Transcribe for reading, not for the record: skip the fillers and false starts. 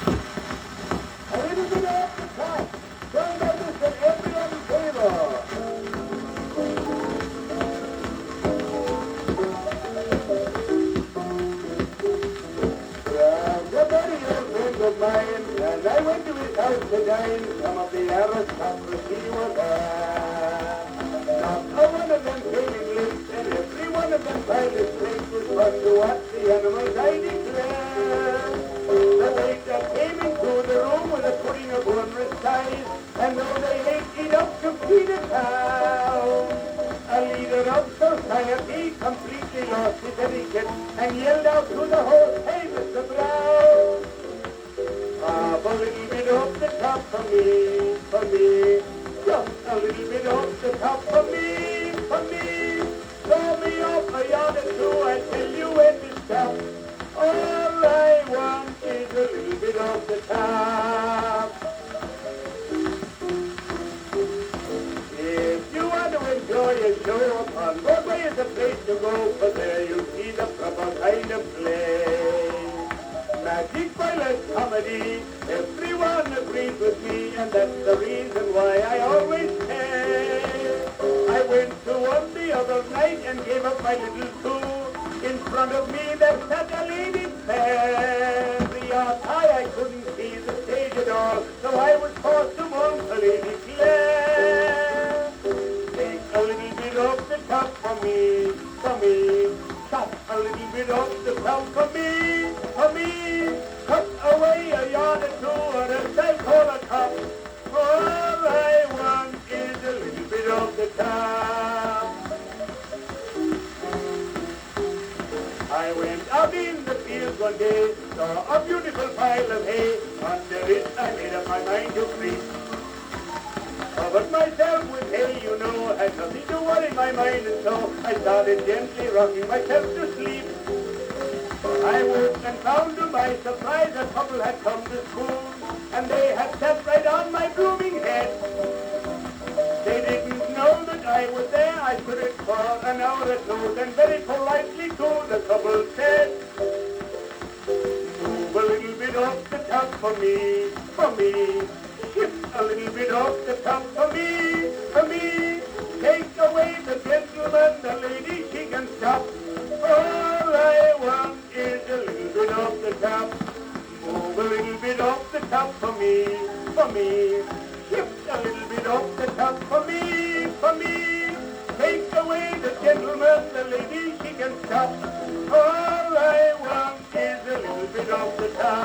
A little bit off the top. Don't notice that everyone's table. A very old friend of mine, and I went to his house to dine. Some of the aristocracy were there. Not a one of them came in lips, and every one of them tried his place was fun to watch the animals, I declare. The waiter came into the room with a pudding of wondrous size, and though they ate it up to feed a cow, a leader of society completely lost his etiquette and yelled out to the host, "Hey, Mr. Brown, a little bit off the top for me, just a little bit off the top for me. Throw me off a yard or two, I tell you when to stop. All I want is a little bit off the top." If you want to enjoy a show upon Broadway is the place to go, for there you see the proper kind of play. Magic Violet comedy, everyone agrees with me, and that's the reason why I always pay. I went to one the other night and gave up my little coup. In front of me there sat a lady fair. The yard high, I couldn't see the stage at all, so I was forced to mournfully declare, "Take a little bit off the top for me. Chop a little bit off the top for me. Cut away a yard or two, or else I call a cop. All I want is a little bit off the top." I went out in the fields one day, saw a beautiful pile of hay. Under it I made up my mind to freeze. Covered myself with hay, you know, had nothing to worry my mind, and so I started gently rocking myself to sleep. I woke and found to my surprise a couple had come to school, and they had sat right on my blooming head. They didn't know that I was there. I stood it for an hour or two, then very politely to the couple said, "Move a little bit off the top for me. Shift a little bit off the top for me. Take away the gentleman, the lady, she can stop. All I want is a little bit off the top. Move a little bit off the top for me. Shift a little bit off the top for me. Take away the gentleman, the lady, she can stop. All I want is a little bit off the top."